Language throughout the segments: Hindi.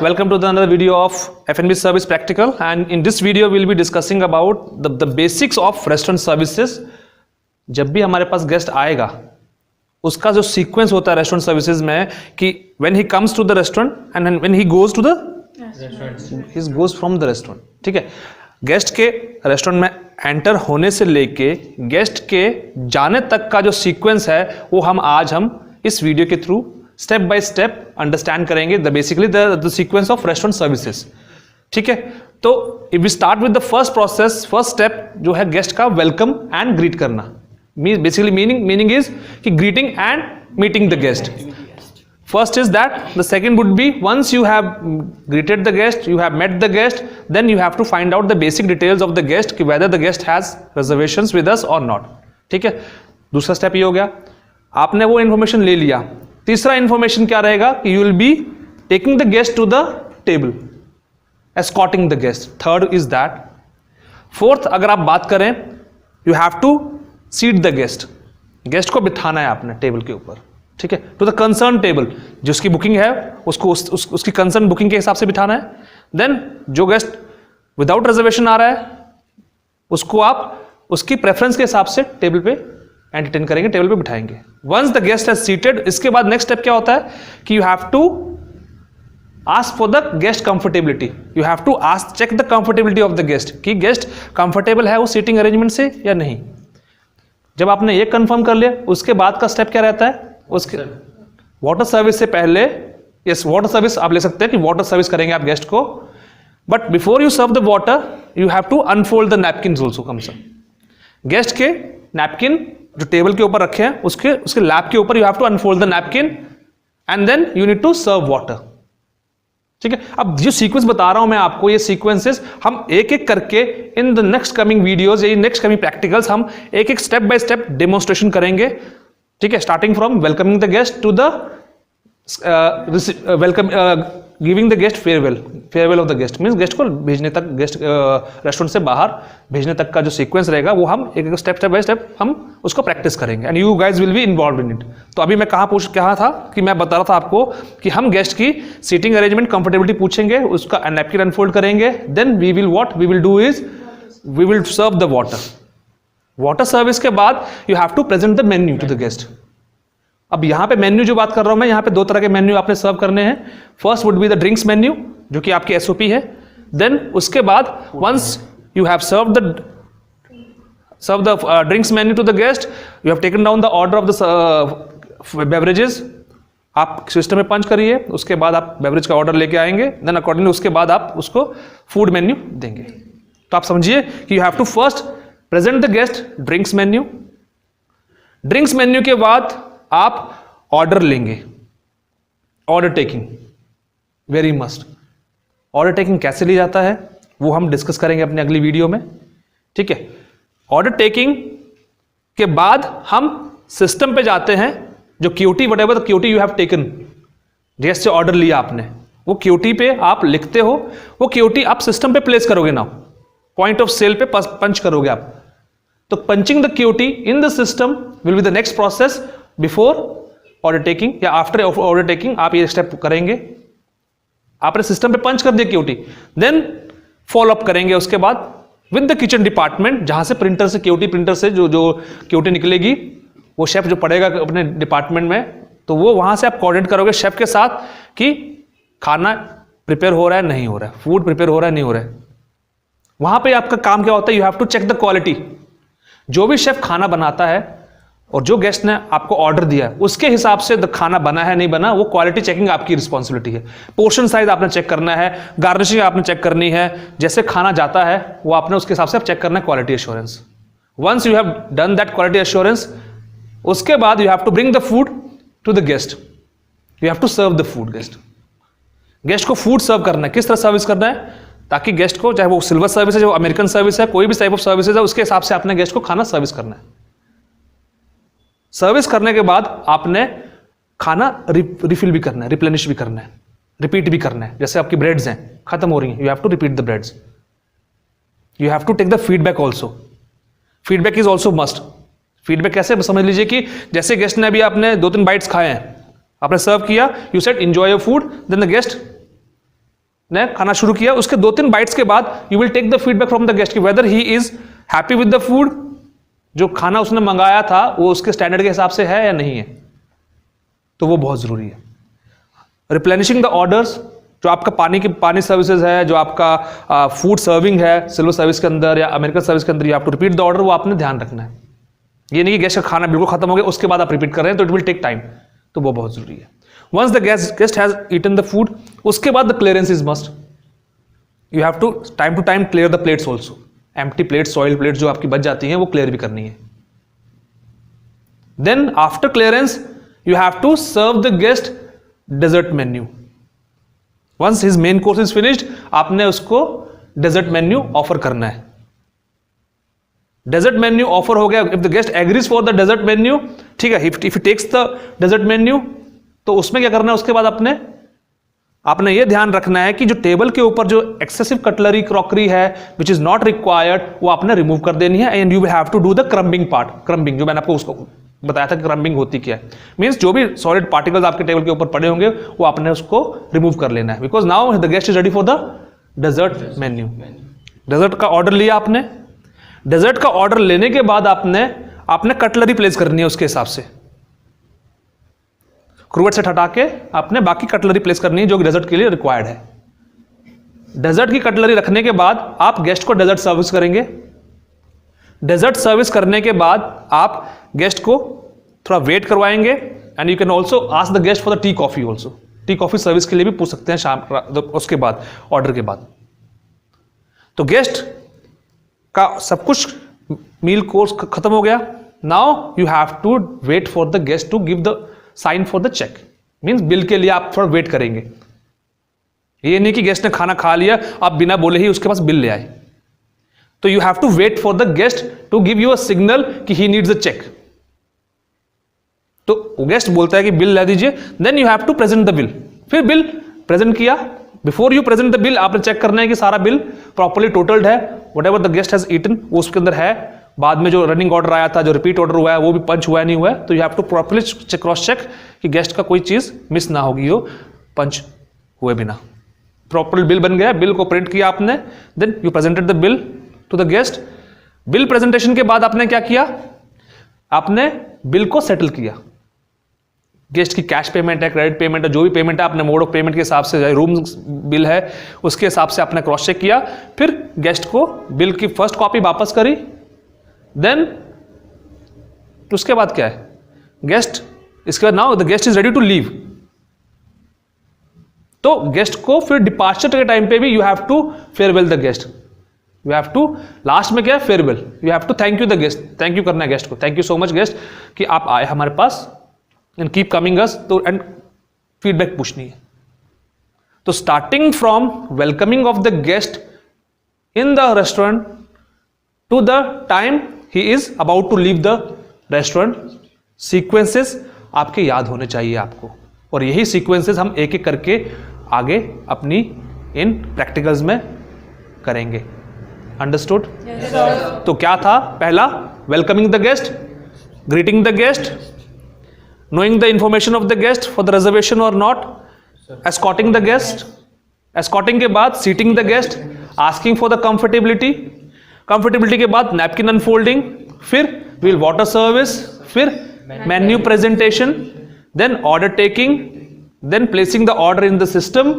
welcome to another video of F&B service practical, and in this video we'll be discussing about the basics of restaurant services. जब भी हमारे पास गेस्ट आएगा उसका जो सीक्वेंस होता है रेस्टोरेंट सर्विसेज में कि when he comes to the restaurant and when he goes to the restaurant, he goes from the restaurant. ठीक है, गेस्ट के रेस्टोरेंट में एंटर होने से लेके गेस्ट के जाने तक का जो सीक्वेंस है वो हम इस वीडियो के through step by step understand करेंगे basically the sequence of restaurant services. ठीक है, तो if we start with the first step जो है गेस्ट का वेलकम एंड ग्रीट करना. बेसिकली मीनिंग इज कि greeting and meeting the guest. First is that, the second would be once you have greeted the guest, you have met the guest, then you have to find out the basic details of the guest कि whether the guest has reservations with us or not. ठीक है, दूसरा स्टेप ये हो गया, आपने वो इन्फॉर्मेशन ले लिया. तीसरा इन्फॉर्मेशन क्या रहेगा कि you will be taking the guest to the table, escorting the guest. Third is that. Fourth, अगर आप बात करें, you have to seat the guest. Guest को बिठाना है आपने टेबल के ऊपर. ठीक है, टू द कंसर्न टेबल. जिसकी बुकिंग है उसको उसकी कंसर्न बुकिंग के हिसाब से बिठाना है. देन जो गेस्ट विदाउट रिजर्वेशन आ रहा है उसको आप उसकी प्रेफरेंस के हिसाब से टेबल पे एंटरटेन करेंगे, टेबल पे बिठाएंगे. Once the guest has seated, इसके बाद नेक्स्ट स्टेप क्या होता है कि you have to ask for the guest comfortability. You have to ask check the comfortability of the guest कि गेस्ट कंफर्टेबल है वो सीटिंग अरेंजमेंट से या नहीं. जब आपने ये कंफर्म कर लिया, उसके बाद का स्टेप क्या रहता है, उसके वाटर सर्विस से पहले, यस वाटर सर्विस आप ले सकते हैं कि वाटर सर्विस करेंगे आप गेस्ट को, but before you serve the water you have to unfold the napkin also. कम से गेस्ट के नैपकिन जो टेबल के ऊपर रखे हैं उसके लैप के ऊपर you have to unfold the napkin and then you need to serve water. ठीक है, अब जो सीक्वेंस बता रहा हूं मैं आपको, ये सीक्वेंसेस हम एक एक करके in the next coming videos या नेक्स्ट कमिंग प्रैक्टिकल्स हम एक एक स्टेप बाय स्टेप डेमोन्स्ट्रेशन करेंगे. ठीक है, starting from welcoming the guest to the welcome giving the guest farewell of the guest. Means guest को भेजने तक, गेस्ट रेस्टोरेंट से बाहर भेजने तक का जो सीक्वेंस रहेगा वो हम एक स्टेप बाय स्टेप हम उसको प्रैक्टिस करेंगे and you guys will be involve in it. तो अभी मैं कहा था कि मैं बता रहा था आपको कि हम गेस्ट की सीटिंग अरेंजमेंट कंफर्टेबिलिटी पूछेंगे, उसका नैपकिन अनफोल्ड करेंगे, then we will do is we will serve the water service के बाद you have to present the menu to the guest. अब यहां पे मेन्यू जो बात कर रहा हूं मैं, यहां पे दो तरह के मेन्यू आपने सर्व करने हैं. First would be the drinks menu जो कि आपकी एसओपी है. देन उसके बाद once you have serve the drinks menu to the guest, you have taken down the order of the beverages. आप सिस्टम में पंच करिए, उसके बाद आप बेवरेज का ऑर्डर लेके आएंगे, देन अकॉर्डिंगली उसके बाद आप उसको फूड मेन्यू देंगे. तो आप समझिए कि you have to first present the guest drinks menu. Drinks menu के बाद आप ऑर्डर लेंगे. Order taking very must. Order taking कैसे ली जाता है वो हम डिस्कस करेंगे अपनी अगली वीडियो में. ठीक है, ऑर्डर टेकिंग के बाद हम सिस्टम पे जाते हैं. जो QT whatever the QT you have taken, guest से ऑर्डर लिया आपने, वो क्यूटी पे आप लिखते हो, वो क्यूटी आप सिस्टम पे प्लेस करोगे. नाउ पॉइंट ऑफ सेल पे पंच करोगे आप. तो punching the QT in the system will be the next process before order taking या आफ्टर ऑर्डर टेकिंग. आप ये स्टेप करेंगे, आपने सिस्टम पे पंच कर दिया क्यूटी, देन फॉलो अप करेंगे उसके बाद विद द किचन डिपार्टमेंट, जहां से प्रिंटर से जो क्यूटी निकलेगी वो शेफ जो पड़ेगा अपने डिपार्टमेंट में, तो वो वहां से आप कोऑर्डिनेट करोगे शेफ के साथ कि खाना प्रिपेयर हो रहा है नहीं हो रहा है, फूड प्रिपेयर हो रहा है नहीं हो रहा है. वहां पे आपका काम क्या होता है, you have to check the quality. जो भी शेफ खाना बनाता है और जो गेस्ट ने आपको ऑर्डर दिया है उसके हिसाब से खाना बना है नहीं बना, वो क्वालिटी चेकिंग आपकी रिस्पॉन्सिबिलिटी है. पोर्शन साइज आपने चेक करना है, गार्निशिंग आपने चेक करनी है, जैसे खाना जाता है वो आपने उसके हिसाब से आप चेक करना है. Quality assurance, once you have done that quality assurance, उसके बाद you have to bring the food to the guest. You have to serve the food. Guest को फूड सर्व करना है. किस तरह सर्विस करना है ताकि गेस्ट को, चाहे वो सिल्वर सर्विस है, जो अमेरिकन सर्विस है, कोई भी टाइप ऑफ सर्विसेज है, उसके हिसाब से आपने गेस्ट को खाना सर्विस करना है. सर्विस करने के बाद आपने खाना रिफिल भी करना है, रिप्लेनिश भी करना है, रिपीट भी करना है. जैसे आपकी ब्रेड्स हैं खत्म हो रही हैं, you have to repeat the breads. You have to take the feedback also. Feedback is also must. Feedback कैसे, समझ लीजिए कि जैसे गेस्ट ने अभी आपने 2-3 बाइट्स खाए हैं, आपने सर्व किया, you said enjoy your food, then the guest ने खाना शुरू किया, उसके 2-3 बाइट्स के बाद you will take the feedback from the guest कि whether he is happy with the food, जो खाना उसने मंगाया था वो उसके स्टैंडर्ड के हिसाब से है या नहीं है, तो वो बहुत जरूरी है। रिप्लेनिशिंग द ऑर्डर्स, जो आपका पानी सर्विसेज है, जो आपका फूड सर्विंग है सिल्वर सर्विस के अंदर या अमेरिकन सर्विस के अंदर, you have to repeat the order, वो आपने ध्यान रखना है। ये नहीं कि गेस्ट का खाना बिल्कुल खत्म हो गया उसके बाद आप रिपीट कर रहे हैं, तो इट विल टेक टाइम, तो वो बहुत जरूरी है। Once the guest has eaten the food, उसके बाद the clearance is must, you have to time clear the plates also, empty plates, soil plates जो आपकी बच जाती हैं वो क्लियर भी करनी है। Then after clearance you have to serve the guest dessert menu. Once his main course is finished, आपने उसको डेजर्ट मेन्यू ऑफर करना है। डेजर्ट मेन्यू ऑफर हो गया, if the guest agrees for the dessert menu, ठीक है, if he takes the dessert menu, तो उसमें क्या करना है, उसके बाद आपने ये ध्यान रखना है कि जो टेबल के ऊपर जो एक्सेसिव कटलरी क्रॉकरी है विच इज नॉट रिक्वायर्ड, वो आपने रिमूव कर देनी है। And you will have to do the crumbing part. Crumbing जो मैंने आपको उसको बताया था कि क्रम्बिंग होती क्या है, मींस जो भी सॉलिड पार्टिकल्स आपके टेबल के ऊपर पड़े होंगे वो आपने उसको रिमूव कर लेना है, because now the guest is ready for the dessert menu. Dessert का ऑर्डर लिया आपने, डेजर्ट का ऑर्डर लेने के बाद आपने कटलरी प्लेस करनी है उसके हिसाब से, क्रूवेट सेट हटा के आपने बाकी कटलरी प्लेस करनी है जो डेजर्ट के लिए रिक्वायर्ड है। डेजर्ट की कटलरी रखने के बाद आप गेस्ट को डेजर्ट सर्विस करेंगे। डेजर्ट सर्विस करने के बाद आप गेस्ट को थोड़ा वेट करवाएंगे, and you can also ask the guest for the tea coffee also. Tea coffee service के लिए भी पूछ सकते हैं शाम उसके बाद, ऑर्डर के बाद। तो गेस्ट का सब कुछ मील कोर्स खत्म हो गया। Now you have to wait for the guest to give the sign for the check, means bill के लिए आप थोड़ा वेट करेंगे। ये नहीं कि गेस्ट ने खाना खा लिया आप बिना बोले ही उसके पास बिल ले आए, तो you have to wait for the guest to give you a signal कि ही नीड्स अ चेक। तो गेस्ट बोलता है कि बिल ला दीजिए, then you have to present the bill. फिर बिल प्रेजेंट किया, before you present the bill आपने चेक करना है कि सारा बिल प्रॉपर्ली टोटल्ड है, whatever the guest has eaten वो उसके अंदर है। बाद में जो रनिंग ऑर्डर आया था, जो रिपीट ऑर्डर हुआ है, वो भी पंच हुआ है नहीं हुआ है, तो you have to properly cross check कि गेस्ट का कोई चीज मिस ना होगी हो पंच हुए बिना। प्रॉपर बिल बन गया, बिल को प्रिंट किया आपने, then you presented the bill to the guest. Bill presentation के बाद आपने क्या किया, आपने बिल को सेटल किया। गेस्ट की कैश पेमेंट है, क्रेडिट पेमेंट है, जो भी पेमेंट है आपने मोड ऑफ पेमेंट के हिसाब से, रूम बिल है उसके हिसाब से आपने क्रॉस चेक किया। फिर गेस्ट को बिल की फर्स्ट कॉपी वापस करी, देन उसके बाद क्या है, गेस्ट इसके बाद now the guest is ready to leave. तो गेस्ट को फिर डिपार्चर के टाइम पे भी you have to farewell the guest. You have to last में क्या है, farewell. You have to thank you the guest, thank you करना है गेस्ट को, thank you so much guest कि आप आए हमारे पास, एंड कीप कमिंग अस, तो एंड फीडबैक पूछनी है। तो starting from welcoming of the guest in the restaurant to the time he is about to leave the restaurant, sequences आपके याद होने चाहिए आपको, और यही सीक्वेंसेस हम एक एक करके आगे अपनी इन प्रैक्टिकल्स में करेंगे। अंडरस्टूड? तो क्या था, पहला welcoming the guest, greeting the guest, knowing the information of the guest for the reservation or not, escorting the guest, escorting के बाद seating the guest, asking for the comfortability, comfortability के बाद napkin unfolding, फिर will water service, फिर menu presentation, then order taking, then placing the order in the system,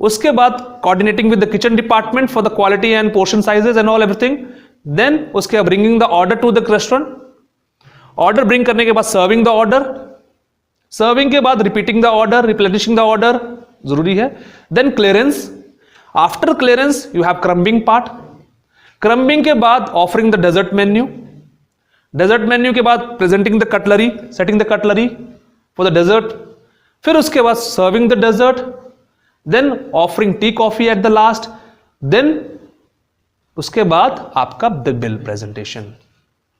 उसके बाद coordinating with the kitchen department for the quality and portion sizes and all everything, then उसके बाद bringing the order to the restaurant, order bring करने के बाद serving the order, सर्विंग के बाद repeating the order, replenishing the order जरूरी है, then clearance, after clearance you have crumbing part, crumbing के बाद offering the dessert menu, dessert menu के बाद presenting the cutlery, setting the cutlery for the dessert, फिर उसके बाद serving the dessert, then offering tea coffee at the last, then उसके बाद आपका the bill presentation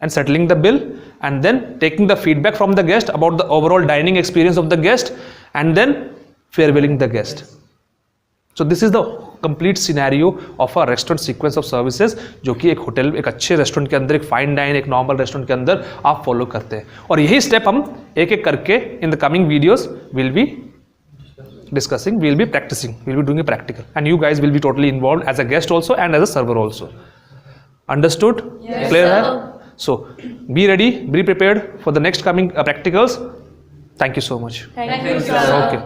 and settling the bill, and then taking the feedback from the guest about the overall dining experience of the guest, and then farewelling the guest. So this is the complete scenario of a restaurant sequence of services, जो कि एक होटल, एक अच्छे रेस्टोरेंट के अंदर, एक फाइन डाइन, एक नॉर्मल रेस्टोरेंट के अंदर आप फॉलो करते हैं, और यही स्टेप हम एक एक करके in the coming videos will be discussing, we will be practicing, we will be doing a practical, and you guys will be totally involved as a guest also and as a server also. Understood? Yes, Clear sir. hai? So be ready, be prepared for the next coming practicals. Thank you so much. Thank you, sir. Okay.